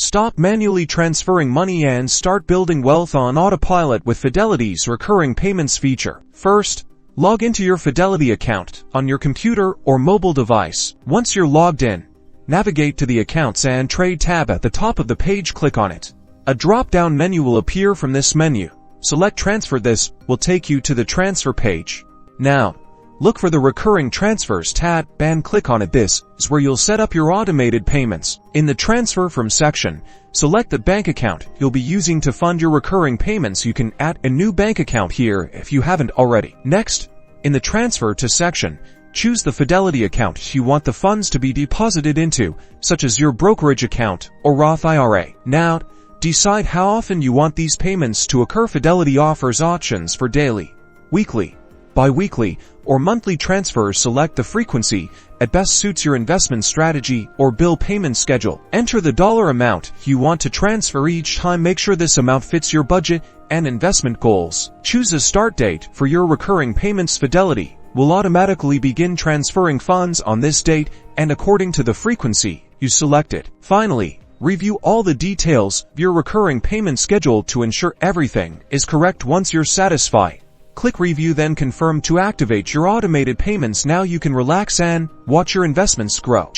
Stop manually transferring money and start building wealth on autopilot with Fidelity's recurring payments feature. First, log into your Fidelity account on your computer or mobile device. Once you're logged in, navigate to the Accounts and Trade tab at the top of the page. Click on it. A drop-down menu will appear from this menu. Select Transfer. This will take you to the transfer page. Now, look for the Recurring Transfers tab and click on it. This is where you'll set up your automated payments. In the Transfer From section, select the bank account you'll be using to fund your recurring payments. You can add a new bank account here if you haven't already. Next, in the Transfer To section, choose the Fidelity account you want the funds to be deposited into, such as your brokerage account or Roth IRA. Now, decide how often you want these payments to occur. Fidelity offers options for daily, weekly, bi-weekly, or monthly transfers. Select the frequency that best suits your investment strategy or bill payment schedule. Enter the dollar amount you want to transfer each time. Make sure this amount fits your budget and investment goals. Choose a start date for your recurring payments. Fidelity will automatically begin transferring funds on this date and according to the frequency you selected. Finally, review all the details of your recurring payment schedule to ensure everything is correct. Once you're satisfied, click Review, then Confirm to activate your automated payments. Now you can relax and watch your investments grow.